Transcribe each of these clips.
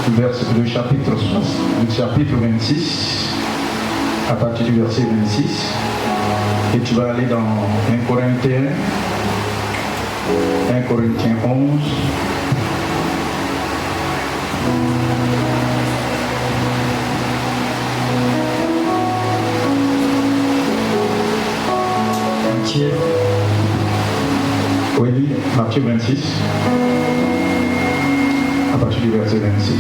le chapitre 26, à partir du verset 26, et tu vas aller dans 1 Corinthiens 11. Oui, Matthieu 26, à partir du verset 26.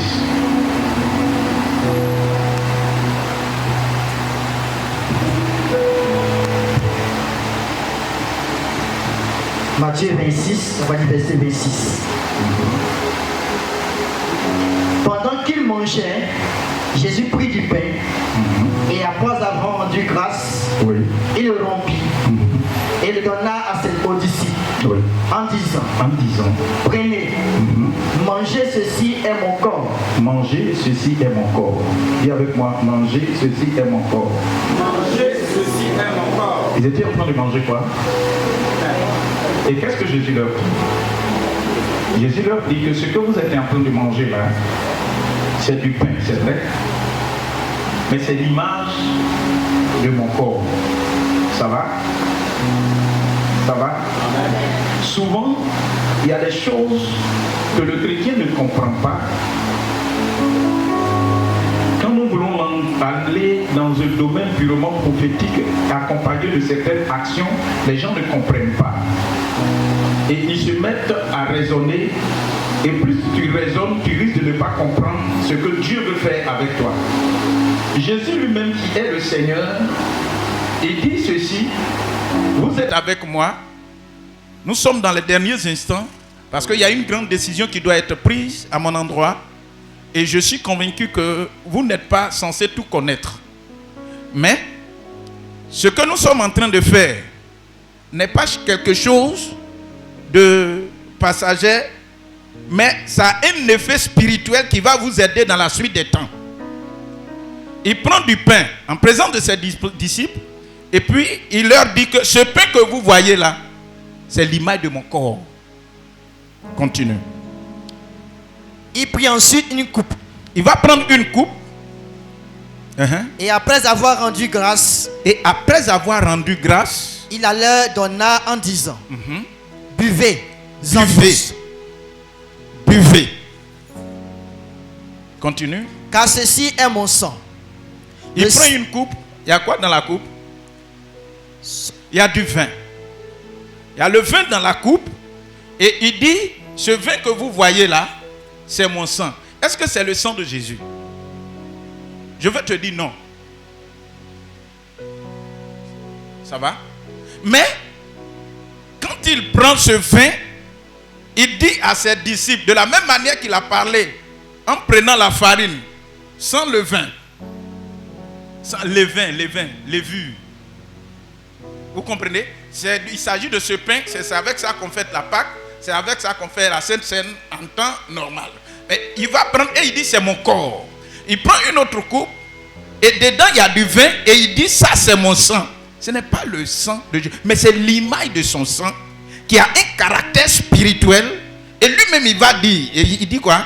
Matthieu 26, on va dire verset 26. Pendant qu'il mangeait, Jésus prit du pain et après avoir rendu grâce, il le rompit et le donna à ses disciples en disant, prenez, mangez, ceci est mon corps. Mangez, ceci est mon corps. Dis avec moi, mangez, ceci est mon corps. Mangez, ceci est mon corps. Ils étaient en train de manger quoi? Et qu'est-ce que Jésus leur dit? Jésus leur dit que ce que vous êtes en train de manger là, c'est du pain, c'est vrai, mais c'est l'image de mon corps. Ça va? Ça va? Souvent, il y a des choses que le chrétien ne comprend pas. Quand nous voulons aller dans un domaine purement prophétique, accompagné de certaines actions, les gens ne comprennent pas. Et ils se mettent à raisonner. Et plus tu raisonnes, tu risques de ne pas comprendre ce que Dieu veut faire avec toi. Jésus lui-même, qui est le Seigneur, il dit ceci: vous êtes avec moi. Nous sommes dans les derniers instants, parce qu'il y a une grande décision qui doit être prise à mon endroit. Et je suis convaincu que vous n'êtes pas censé tout connaître. Mais ce que nous sommes en train de faire n'est pas quelque chose de passager, mais ça a un effet spirituel qui va vous aider dans la suite des temps. Il prend du pain en présence de ses disciples et puis il leur dit que ce pain que vous voyez là, c'est l'image de mon corps. Continue. Il prit ensuite une coupe. Il va prendre une coupe. Et après avoir rendu grâce, il la leur donna en disant, buvez, buvez. Continue. Car ceci est mon sang. Il prend une coupe. Il y a quoi dans la coupe? Il y a du vin. Il y a le vin dans la coupe. Et il dit, ce vin que vous voyez là, c'est mon sang. Est-ce que c'est le sang de Jésus? Je veux te dire non. Ça va? Mais, quand il prend ce vin, il dit à ses disciples, de la même manière qu'il a parlé, en prenant la farine, sans le vin, sans les levures. Vous comprenez? Il s'agit de ce pain, c'est avec ça qu'on fait la Pâque, c'est avec ça qu'on fait la Sainte Seine en temps normal. Mais il va prendre et il dit c'est mon corps. Il prend une autre coupe et dedans il y a du vin et il dit ça c'est mon sang. Ce n'est pas le sang de Dieu, mais c'est l'image de son sang qui a un caractère spirituel. Et lui-même il va dire, et il dit quoi?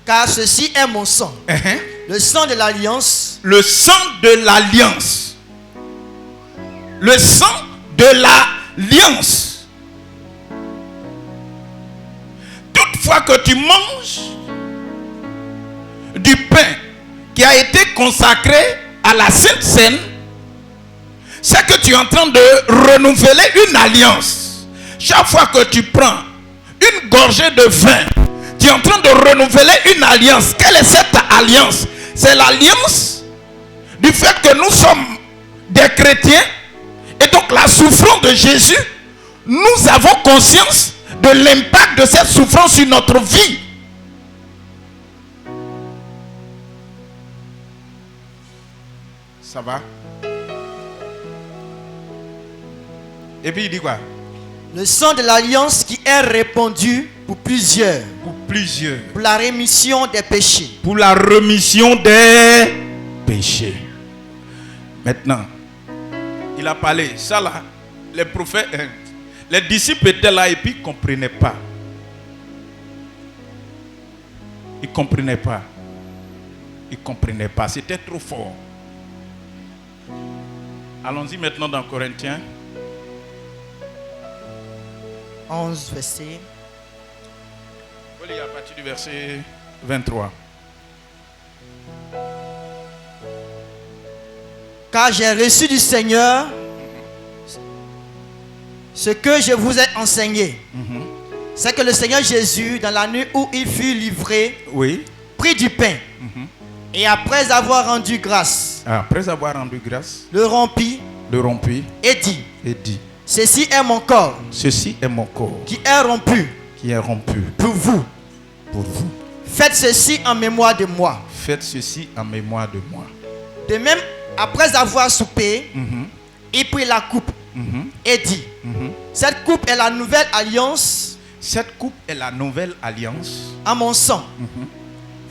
Car ceci est mon sang, le sang de l'alliance. Le sang de l'alliance. Le sang de l'alliance. Toutefois que tu manges du pain qui a été consacré à la Sainte Seine, c'est que tu es en train de renouveler une alliance. Chaque fois que tu prends une gorgée de vin, tu es en train de renouveler une alliance. Quelle est cette alliance? C'est l'alliance du fait que nous sommes des chrétiens et donc la souffrance de Jésus, nous avons conscience de l'impact de cette souffrance sur notre vie. Ça va? Et puis il dit quoi? Le sang de l'alliance qui est répandu pour plusieurs. Pour plusieurs. Pour la rémission des péchés. Pour la rémission des péchés. Maintenant, il a parlé. Ça là, les prophètes, les disciples étaient là et puis ils ne comprenaient pas. Ils ne comprenaient pas. Ils ne comprenaient pas, c'était trop fort. Allons-y maintenant dans Corinthiens 11, verset. Vous lire à partir du verset 23. Car j'ai reçu du Seigneur ce que je vous ai enseigné. C'est que le Seigneur Jésus, dans la nuit où il fut livré, prit du pain. Et après avoir rendu grâce, le rompit et dit, ceci est mon corps, qui est rompu, pour vous. Faites ceci en mémoire de moi. De même, après avoir soupé, il prit la coupe et dit, cette coupe est la nouvelle alliance. À mon sang.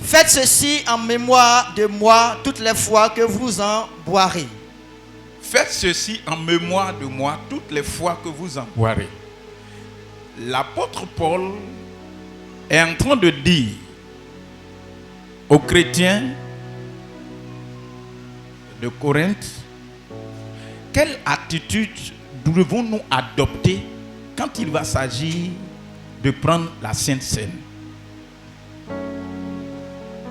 Faites ceci en mémoire de moi toutes les fois que vous en boirez. Faites ceci en mémoire de moi toutes les fois que vous en boirez. L'apôtre Paul est en train de dire aux chrétiens de Corinthe, quelle attitude devons-nous adopter quand il va s'agir de prendre la Sainte Seine?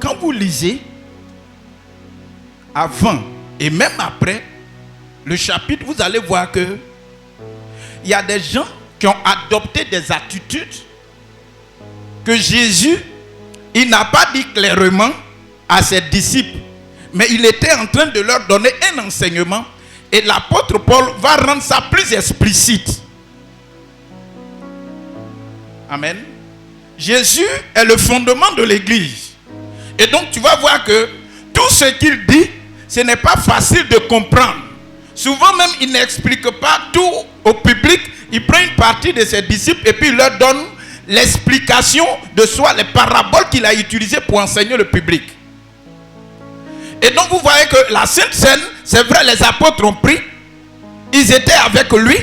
Quand vous lisez avant et même après le chapitre, vous allez voir que il y a des gens qui ont adopté des attitudes que Jésus, il n'a pas dit clairement à ses disciples, mais il était en train de leur donner un enseignement, et l'apôtre Paul va rendre ça plus explicite. Amen. Jésus est le fondement de l'église. Et donc tu vas voir que tout ce qu'il dit, ce n'est pas facile de comprendre. Souvent même, il n'explique pas tout au public. Il prend une partie de ses disciples et puis il leur donne l'explication de soi, les paraboles qu'il a utilisées pour enseigner le public. Et donc vous voyez que la Sainte Seine, c'est vrai, les apôtres ont pris, ils étaient avec lui,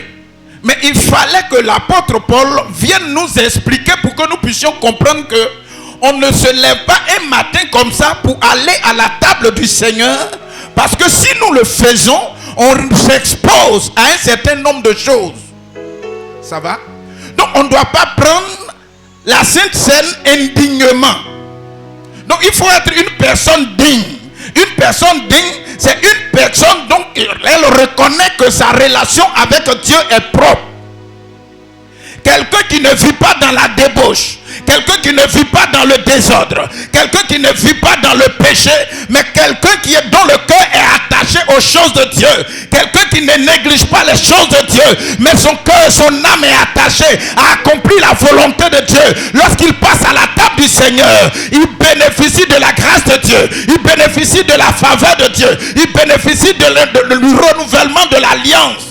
mais il fallait que l'apôtre Paul vienne nous expliquer pour que nous puissions comprendre que on ne se lève pas un matin comme ça pour aller à la table du Seigneur, parce que si nous le faisons, on s'expose à un certain nombre de choses. Ça va? Donc on ne doit pas prendre la Sainte Seine indignement. Donc il faut être une personne digne. Une personne digne, c'est une personne dont elle reconnaît que sa relation avec Dieu est propre. Quelqu'un qui ne vit pas dans la débauche, quelqu'un qui ne vit pas dans le désordre, quelqu'un qui ne vit pas dans le péché, mais quelqu'un dont le cœur est attaché aux choses de Dieu, quelqu'un qui ne néglige pas les choses de Dieu, mais son cœur, son âme est attachée à accomplir la volonté de Dieu. Lorsqu'il passe à la table du Seigneur, il bénéficie de la grâce de Dieu, il bénéficie de la faveur de Dieu, il bénéficie du renouvellement de l'alliance.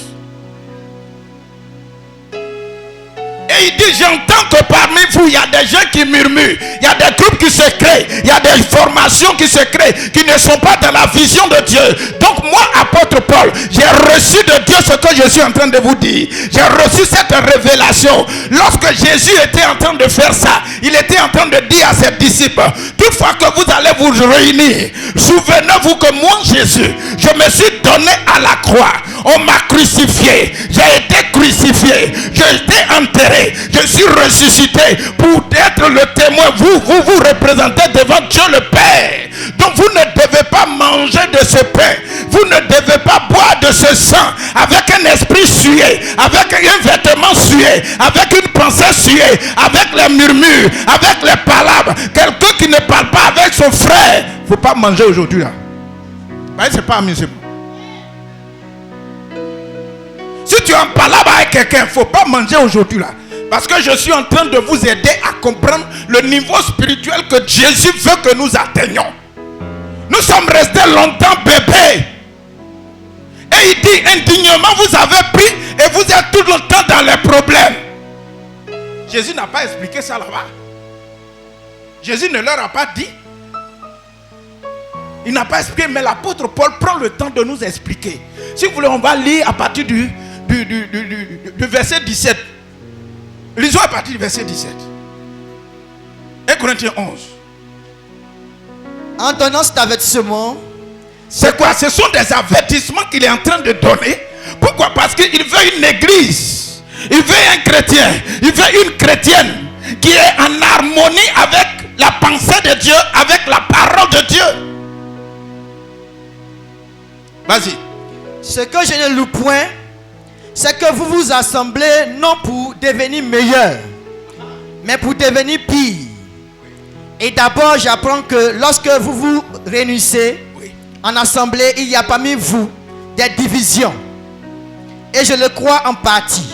Et il dit, j'entends que parmi vous, il y a des gens qui murmurent. Il y a des groupes qui se créent. Il y a des formations qui se créent, qui ne sont pas dans la vision de Dieu. Donc moi, apôtre Paul, j'ai reçu de Dieu ce que je suis en train de vous dire. J'ai reçu cette révélation. Lorsque Jésus était en train de faire ça, il était en train de dire à ses disciples, toutefois que vous allez vous réunir, souvenez-vous que moi, Jésus, je me suis donné à la croix. On m'a crucifié. J'ai été crucifié. J'ai été enterré. Je suis ressuscité pour être le témoin. Vous représentez devant Dieu le Père. Donc vous ne devez pas manger de ce pain. Vous ne devez pas boire de ce sang avec un esprit sué, avec un vêtement sué, avec une pensée suée, avec les murmures, avec les palabres. Quelqu'un qui ne parle pas avec son frère. Il ne faut pas manger aujourd'hui là. C'est pas amusant. Si tu es en palabre avec quelqu'un, il ne faut pas manger aujourd'hui là. Parce que je suis en train de vous aider à comprendre le niveau spirituel que Jésus veut que nous atteignions. Nous sommes restés longtemps bébés. Et il dit, indignement, vous avez pris et vous êtes tout le temps dans les problèmes. Jésus n'a pas expliqué ça là-bas. Jésus ne leur a pas dit. Il n'a pas expliqué, mais l'apôtre Paul prend le temps de nous expliquer. Si vous voulez, on va lire à partir du verset 17. Lisons à partir du verset 17. 1 Corinthiens 11. En donnant cet avertissement, c'est quoi? Ce sont des avertissements qu'il est en train de donner. Pourquoi? Parce qu'il veut une église, il veut un chrétien, il veut une chrétienne qui est en harmonie avec la pensée de Dieu, avec la parole de Dieu. Vas-y. Ce que je ne loue point, c'est que vous vous assemblez non pour devenir meilleur, mais pour devenir pire. Et d'abord, j'apprends que lorsque vous vous réunissez en assemblée, il y a parmi vous des divisions. Et je le crois en partie.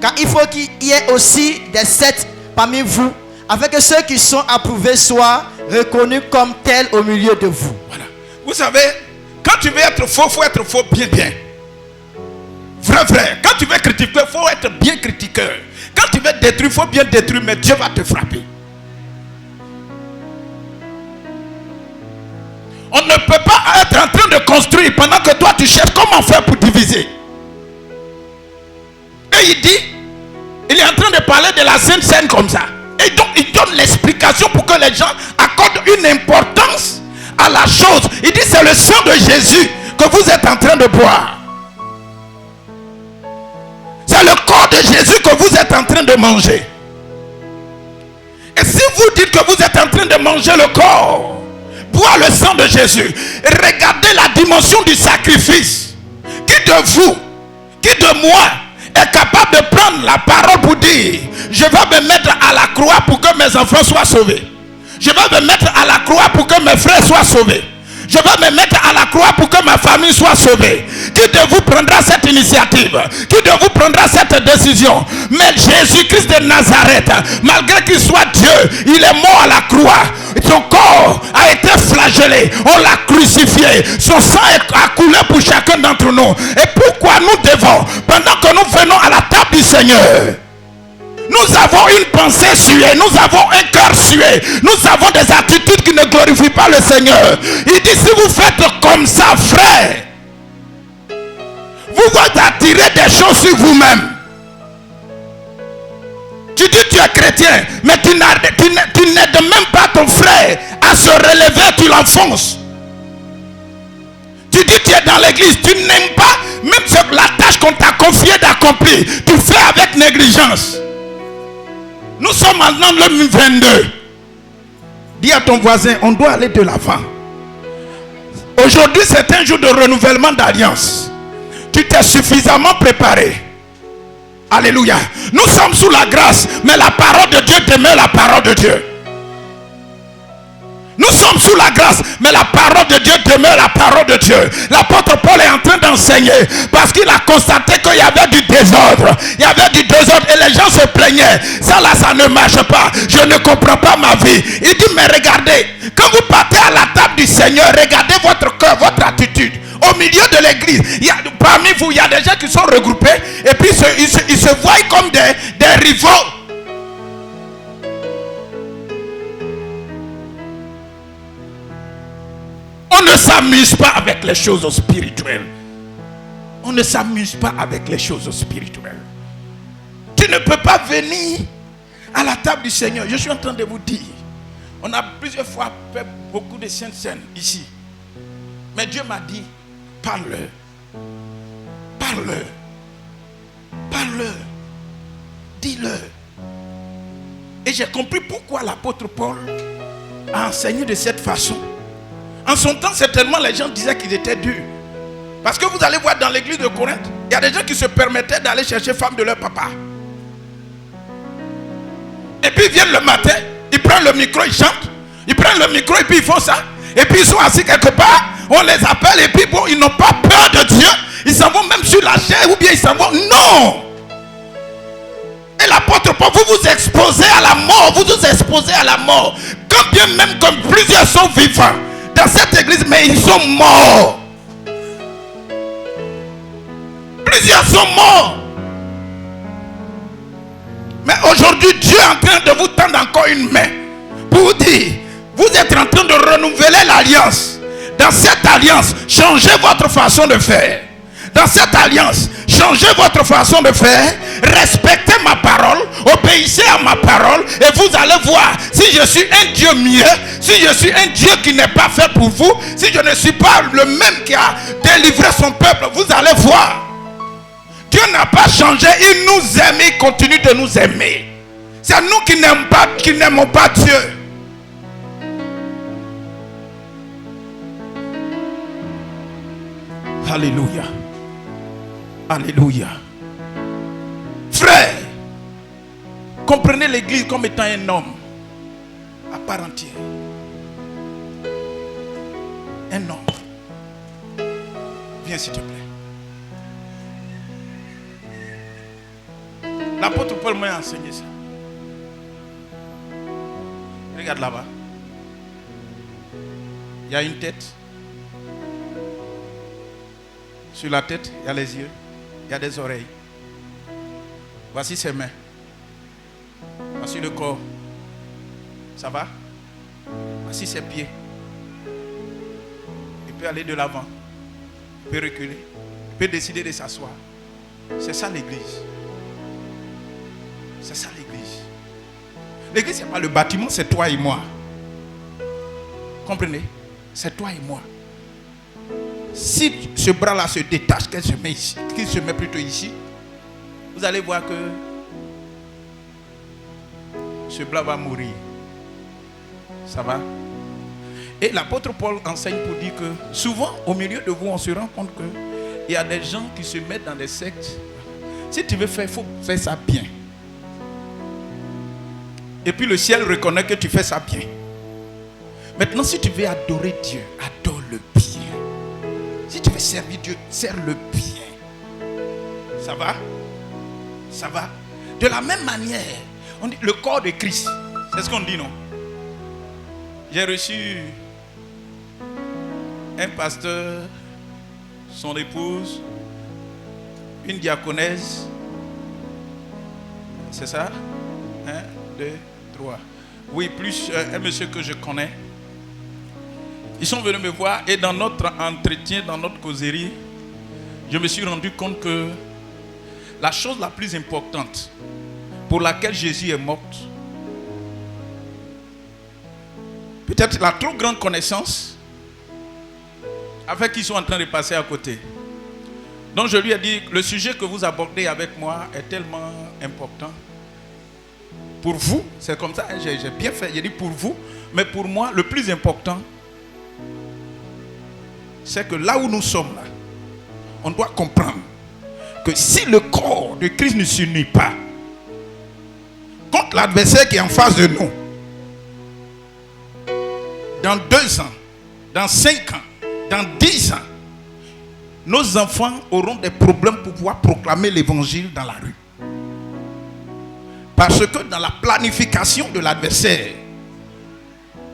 Car il faut qu'il y ait aussi des sectes parmi vous, afin que ceux qui sont approuvés soient reconnus comme tels au milieu de vous. Voilà. Vous savez, quand tu veux être faux, il faut être faux bien. Vrai. Quand tu veux critiquer, il faut être bien critiqueur. Quand tu veux détruire, il faut bien détruire, mais Dieu va te frapper. On ne peut pas être en train de construire pendant que toi tu cherches comment faire pour diviser. Et il est en train de parler de la Sainte Seine comme ça. Et donc il donne l'explication pour que les gens accordent une importance à la chose. Il dit c'est le sang de Jésus que vous êtes en train de boire. C'est le corps de Jésus que vous êtes en train de manger. Et si vous dites que vous êtes en train de manger le corps, boire le sang de Jésus, regardez la dimension du sacrifice. Qui de vous, qui de moi est capable de prendre la parole pour dire je vais me mettre à la croix pour que mes enfants soient sauvés, je vais me mettre à la croix pour que mes frères soient sauvés, je vais me mettre à la croix pour que ma famille soit sauvée? Qui de vous prendra cette initiative? Qui de vous prendra cette décision? Mais Jésus-Christ de Nazareth, malgré qu'il soit Dieu, il est mort à la croix. Son corps a été flagellé, on l'a crucifié, son sang a coulé pour chacun d'entre nous. Et pourquoi nous devons, pendant que nous venons à la table du Seigneur, nous avons une pensée suée, nous avons un cœur sué, nous avons des attitudes qui ne glorifient pas le Seigneur. Il dit si vous faites comme ça, frère, vous vous attirez des choses sur vous-même. Tu dis tu es chrétien, mais tu n'aides même pas ton frère à se relever, tu l'enfonces. Tu dis tu es dans l'église, tu n'aimes pas même la tâche qu'on t'a confiée d'accomplir, tu fais avec négligence. Nous sommes maintenant en 2022. Dis à ton voisin, on doit aller de l'avant. Aujourd'hui, c'est un jour de renouvellement d'alliance. Tu t'es suffisamment préparé. Alléluia. Nous sommes sous la grâce, mais la parole de Dieu demeure la parole de Dieu. Nous sommes sous la grâce, mais la parole de Dieu demeure la parole de Dieu. L'apôtre Paul est en train d'enseigner parce qu'il a constaté qu'il y avait du désordre. Il y avait du désordre et les gens se plaignaient. Ça là, ça ne marche pas. Je ne comprends pas ma vie. Il dit, mais regardez, quand vous partez à la table du Seigneur, regardez votre cœur, votre attitude. Au milieu de l'église, parmi vous, il y a des gens qui sont regroupés et puis ils se voient comme des rivaux. On ne s'amuse pas avec les choses spirituelles. On ne s'amuse pas avec les choses spirituelles. Tu ne peux pas venir à la table du Seigneur. Je suis en train de vous dire, on a plusieurs fois fait beaucoup de saintes scènes ici. Mais Dieu m'a dit, parle-leur. Parle-leur. Parle-leur. Dis-leur. Et j'ai compris pourquoi l'apôtre Paul a enseigné de cette façon. En son temps, certainement, les gens disaient qu'ils étaient durs. Parce que vous allez voir dans l'église de Corinthe, il y a des gens qui se permettaient d'aller chercher femme de leur papa. Et puis ils viennent le matin, ils prennent le micro, ils chantent. Ils prennent le micro et puis ils font ça. Et puis ils sont assis quelque part, on les appelle et puis bon, ils n'ont pas peur de Dieu. Ils s'en vont même sur la chair ou bien ils s'en vont. Non! Et l'apôtre Paul, vous vous exposez à la mort, vous vous exposez à la mort. Quand bien même comme plusieurs sont vivants dans cette église, mais ils sont morts. Plusieurs sont morts. Mais aujourd'hui, Dieu est en train de vous tendre encore une main pour vous dire, vous êtes en train de renouveler l'alliance. Dans cette alliance, changez votre façon de faire. dans cette alliance, changez votre façon de faire, respectez ma parole, obéissez à ma parole, et vous allez voir si je suis un Dieu mieux, si je suis un Dieu qui n'est pas fait pour vous, si je ne suis pas le même qui a délivré son peuple, vous allez voir. Dieu n'a pas changé, il nous aime, il continue de nous aimer. C'est nous qui n'aimons pas Dieu. Alléluia. Alléluia. Frère, comprenez l'église comme étant un homme à part entière. Un homme. Viens s'il te plaît. L'apôtre Paul m'a enseigné ça. Regarde là-bas. Il y a une tête. Sur la tête, il y a les yeux. Il y a des oreilles. Voici ses mains. Voici le corps. Ça va? Voici ses pieds. Il peut aller de l'avant. Il peut reculer. Il peut décider de s'asseoir. C'est ça l'église. C'est ça l'église. L'église, ce n'est pas le bâtiment, c'est toi et moi. Comprenez? C'est toi et moi. Si ce bras-là se détache, qu'il se met ici, qu'il se met plutôt ici, vous allez voir que ce bras va mourir. Ça va? Et l'apôtre Paul enseigne pour dire que souvent, au milieu de vous, on se rend compte qu'il y a des gens qui se mettent dans des sectes. Si tu veux faire, il faut faire ça bien. Et puis le ciel reconnaît que tu fais ça bien. Maintenant, si tu veux adorer Dieu, adore-le bien. Si tu veux servir Dieu, serre-le bien. Ça va? Ça va? De la même manière, on dit le corps de Christ. C'est ce qu'on dit, non? J'ai reçu un pasteur, son épouse, une diaconesse. C'est ça? 1, 2, 3. Oui, plus un monsieur que je connais. Ils sont venus me voir et dans notre entretien, dans notre causerie, je me suis rendu compte que la chose la plus importante pour laquelle Jésus est mort, peut-être la trop grande connaissance avec qui ils sont en train de passer à côté. Donc je lui ai dit, le sujet que vous abordez avec moi est tellement important. Pour vous, c'est comme ça, j'ai bien fait, j'ai dit pour vous, mais pour moi, le plus important, c'est que là où nous sommes là, on doit comprendre que si le corps de Christ ne s'unit pas contre l'adversaire qui est en face de nous, dans 2 ans, dans 5 ans, dans 10 ans, nos enfants auront des problèmes pour pouvoir proclamer l'évangile dans la rue. Parce que dans la planification de l'adversaire,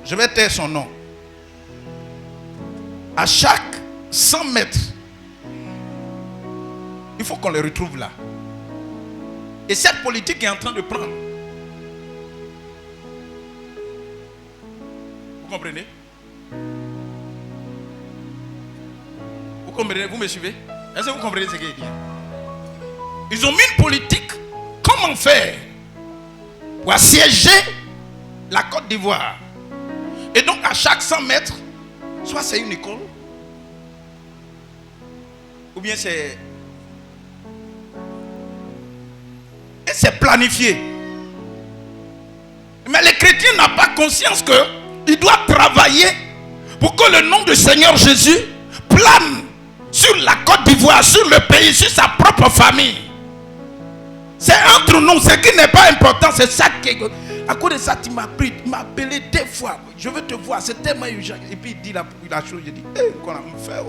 je vais taire son nom, à chaque 100 mètres, il faut qu'on les retrouve là. Et cette politique est en train de prendre. Vous comprenez? Vous comprenez? Vous me suivez? Est-ce que vous comprenez ce qu'il dit? Ils ont mis une politique. Comment faire pour assiéger la Côte d'Ivoire? Et donc à chaque 100 mètres, soit c'est une école, ou bien c'est... Et c'est planifié. Mais les chrétiens n'ont pas conscience qu'ils doivent travailler pour que le nom du Seigneur Jésus plane sur la Côte d'Ivoire, sur le pays, sur sa propre famille. C'est entre nous, ce qui n'est pas important, c'est ça qui est... À cause de ça, tu m'as pris, tu m'as appelé 2 fois. Je veux te voir, c'est tellement urgent. Et puis il dit la chose, je dis, qu'on a fait.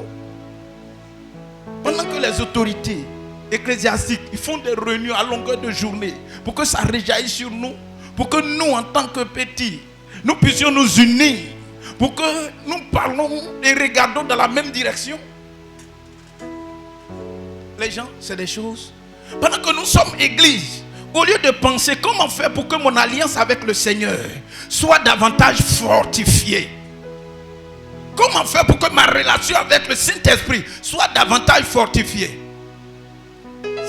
Pendant que les autorités ecclésiastiques, ils font des réunions à longueur de journée pour que ça rejaillisse sur nous, pour que nous, en tant que petits, nous puissions nous unir, pour que nous parlons et regardons dans la même direction. Les gens, c'est des choses. Pendant que nous sommes église, au lieu de penser comment faire pour que mon alliance avec le Seigneur soit davantage fortifiée, comment faire pour que ma relation avec le Saint-Esprit soit davantage fortifiée,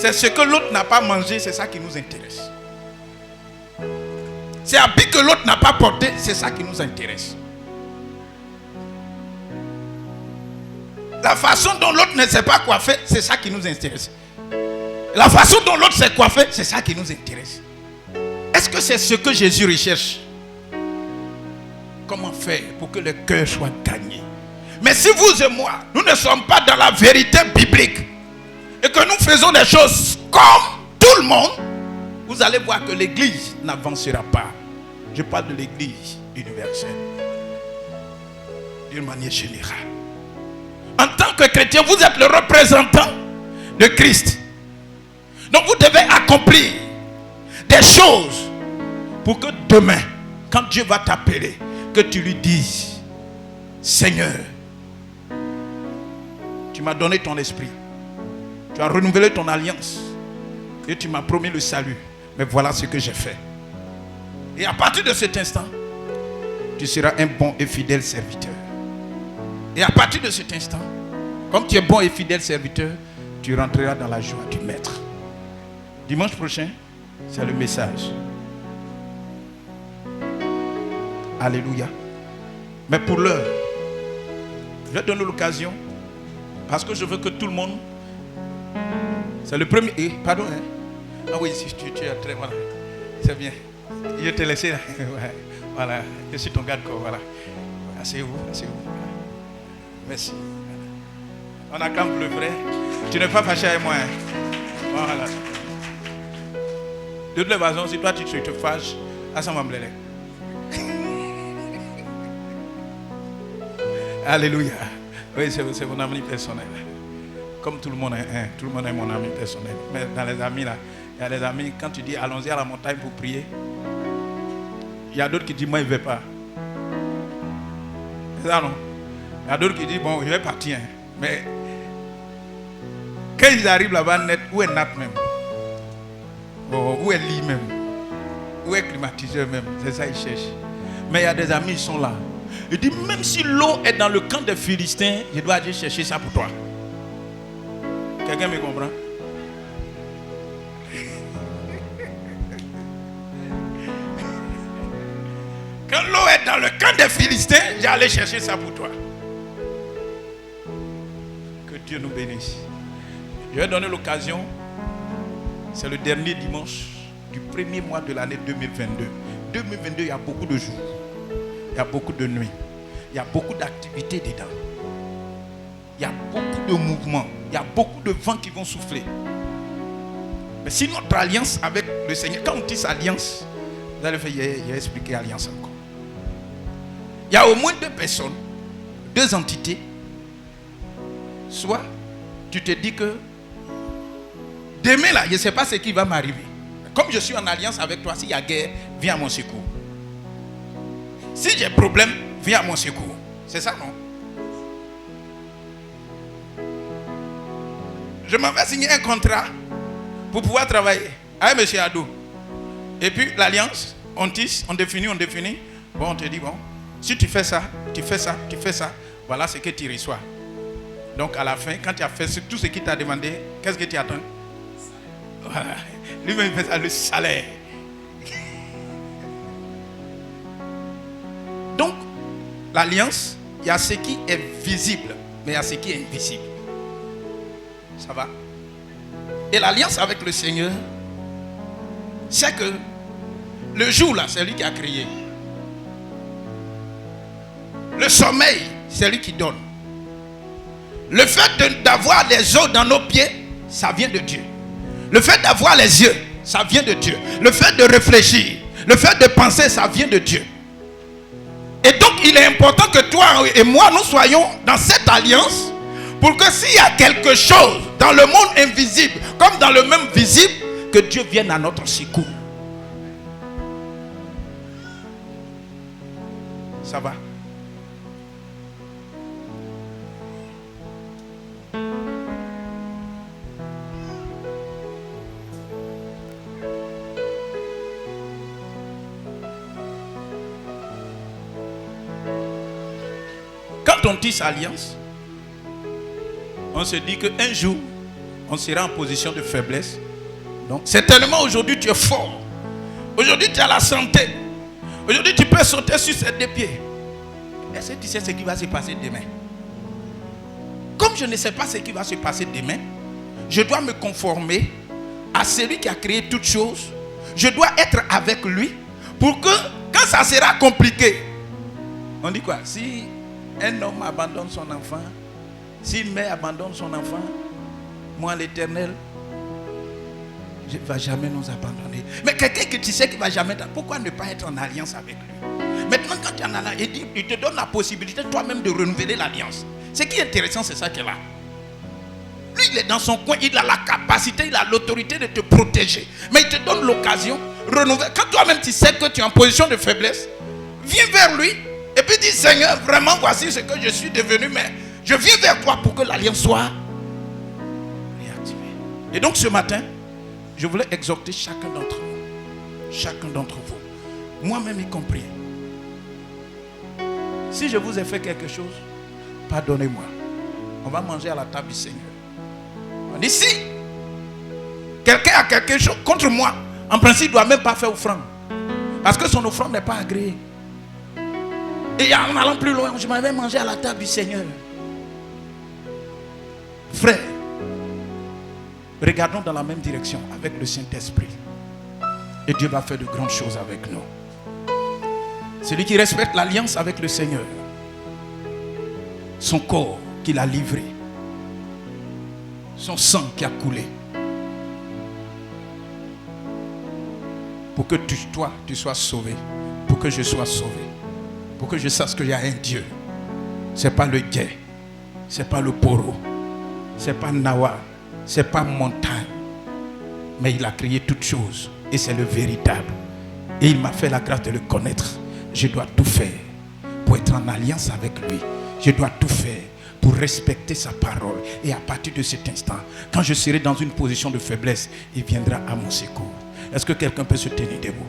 c'est ce que l'autre n'a pas mangé, c'est ça qui nous intéresse. C'est l'habit que l'autre n'a pas porté, c'est ça qui nous intéresse. La façon dont l'autre ne s'est pas coiffé, c'est ça qui nous intéresse. La façon dont l'autre s'est coiffé, c'est ça qui nous intéresse. Est-ce que c'est ce que Jésus recherche? Comment faire pour que le cœur soit gagné? Mais si vous et moi, nous ne sommes pas dans la vérité biblique et que nous faisons des choses comme tout le monde, vous allez voir que l'église n'avancera pas. Je parle de l'église universelle. D'une manière générale. En tant que chrétien, vous êtes le représentant de Christ. Donc vous devez accomplir des choses pour que demain, quand Dieu va t'appeler, que tu lui dises: Seigneur, tu m'as donné ton esprit, tu as renouvelé ton alliance et tu m'as promis le salut, mais voilà ce que j'ai fait. Et à partir de cet instant, tu seras un bon et fidèle serviteur. Et à partir de cet instant, comme tu es bon et fidèle serviteur, tu rentreras dans la joie du maître. Dimanche prochain, c'est le message. Alléluia. Mais pour l'heure, je vais donner l'occasion, parce que je veux que tout le monde... C'est le premier... Pardon, hein? Ah oui, si tu es très... Voilà. C'est bien. Je t'ai laissé... Ouais. Voilà. Je suis ton garde-corps. Voilà. Asseyez-vous. Asseyez-vous. Merci. On acclame le vrai. Tu n'es pas fâché avec moi. Hein? Voilà. De toute façon, si toi tu te fâches, à ça m'emblèle. Alléluia. Oui, c'est mon ami personnel. Comme tout le monde est un, tout le monde est mon ami personnel. Mais dans les amis là, il y a des amis, quand tu dis allons-y à la montagne pour prier, il y a d'autres qui disent moi je ne vais pas. C'est ça non? Il y a d'autres qui disent bon je vais partir. Hein. Mais quand ils arrivent là-bas, net, où est Nat même? Oh, où est Lee même? Où est climatiseur même? C'est ça ils cherchent. Mais il y a des amis, ils sont là. Il dit, même si l'eau est dans le camp des Philistins, je dois aller chercher ça pour toi. Quelqu'un me comprend? Quand l'eau est dans le camp des Philistins, j'ai allé chercher ça pour toi. Que Dieu nous bénisse. Je vais donner l'occasion. C'est le dernier dimanche du premier mois de l'année 2022. 2022, il y a beaucoup de jours. Il y a beaucoup de nuits. Il y a beaucoup d'activités dedans. Il y a beaucoup de mouvements. Il y a beaucoup de vents qui vont souffler. Mais si notre alliance avec le Seigneur, quand on dit alliance, vous allez faire, il a expliqué alliance encore. Il y a au moins deux personnes, deux entités. Soit tu te dis que demain là, je ne sais pas ce qui va m'arriver. Comme je suis en alliance avec toi, s'il y a guerre, viens à mon secours. Si j'ai problème, viens à mon secours. C'est ça, non? Je m'en vais signer un contrat pour pouvoir travailler avec M. Adou. Et puis l'alliance, on tisse, on définit. Bon, on te dit, bon, si tu fais ça, tu fais ça, tu fais ça, voilà ce que tu reçois. Donc à la fin, quand tu as fait tout ce qu'il t'a demandé, qu'est-ce que tu attends? Voilà. Lui-même fait ça, le salaire. Donc, l'alliance, il y a ce qui est visible, mais il y a ce qui est invisible. Ça va? Et l'alliance avec le Seigneur, c'est que le jour là, c'est lui qui a créé. Le sommeil, c'est lui qui donne. Le fait d'avoir les os dans nos pieds, ça vient de Dieu. Le fait d'avoir les yeux, ça vient de Dieu. Le fait de réfléchir, le fait de penser, ça vient de Dieu. Et donc, il est important que toi et moi, nous soyons dans cette alliance pour que s'il y a quelque chose dans le monde invisible, comme dans le même visible, que Dieu vienne à notre secours. Ça va? Quand on tisse alliance, on se dit qu'un jour, on sera en position de faiblesse. Donc, certainement aujourd'hui tu es fort. Aujourd'hui tu as la santé. Aujourd'hui tu peux sauter sur ces deux pieds. Est-ce que tu sais ce qui va se passer demain? Comme je ne sais pas ce qui va se passer demain, je dois me conformer à celui qui a créé toutes choses. Je dois être avec lui pour que quand ça sera compliqué, on dit quoi? Si un homme abandonne son enfant, si une mère abandonne son enfant, moi l'Éternel, je ne vais jamais nous abandonner. Mais quelqu'un que tu sais qui ne va jamais, pourquoi ne pas être en alliance avec lui? Maintenant quand tu es en alliance, il te donne la possibilité toi-même de renouveler l'alliance. Ce qui est intéressant, c'est ça qu'il a. Lui, il est dans son coin, il a la capacité, il a l'autorité de te protéger. Mais il te donne l'occasion, renouveler. Quand toi-même tu sais que tu es en position de faiblesse, viens vers lui et puis dis, Seigneur, vraiment voici ce que je suis devenu, mais je viens vers toi pour que l'alliance soit réactivée. Et donc ce matin, je voulais exhorter chacun d'entre nous, chacun d'entre vous, moi-même y compris. Si je vous ai fait quelque chose, pardonnez-moi. On va manger à la table du Seigneur. On dit si quelqu'un a quelque chose contre moi, en principe, il ne doit même pas faire offrande. Parce que son offrande n'est pas agréée. Et en allant plus loin, je m'avais mangé à la table du Seigneur. Frère, regardons dans la même direction avec le Saint-Esprit. Et Dieu va faire de grandes choses avec nous. Celui qui respecte l'alliance avec le Seigneur, son corps qu'il a livré, son sang qui a coulé, pour que toi, tu sois sauvé, pour que je sois sauvé, pour que je sache qu'il y a un Dieu. Ce n'est pas le guet, ce n'est pas le poro, ce n'est pas Nawa, ce n'est pas montagne, mais il a créé toutes choses et c'est le véritable. Et il m'a fait la grâce de le connaître. Je dois tout faire pour être en alliance avec lui. Je dois tout faire pour respecter sa parole. Et à partir de cet instant, quand je serai dans une position de faiblesse, il viendra à mon secours. Est-ce que quelqu'un peut se tenir debout?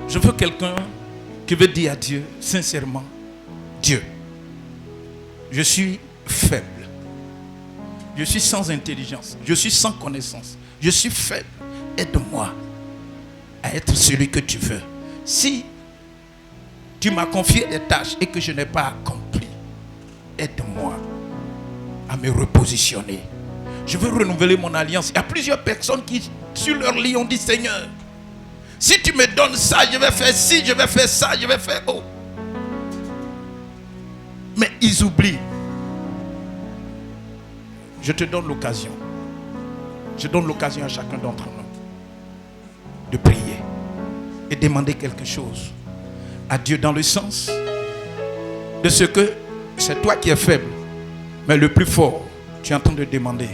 Je veux quelqu'un qui veut dire à Dieu, sincèrement, Dieu, je suis faible. Je suis sans intelligence. Je suis sans connaissance. Je suis faible. Aide-moi à être celui que tu veux. Si tu m'as confié des tâches et que je n'ai pas accompli, aide-moi à me repositionner. Je veux renouveler mon alliance. Il y a plusieurs personnes qui, sur leur lit, ont dit, Seigneur, si tu me donnes ça, je vais faire ci, je vais faire ça, je vais faire oh. Mais ils oublient. Je te donne l'occasion. Je donne l'occasion à chacun d'entre nous de prier et demander quelque chose à Dieu dans le sens de ce que c'est toi qui es faible, mais le plus fort, tu es en train de demander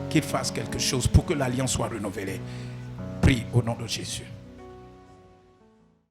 qu'il fasse quelque chose pour que l'alliance soit renouvelée. Prie au nom de Jésus.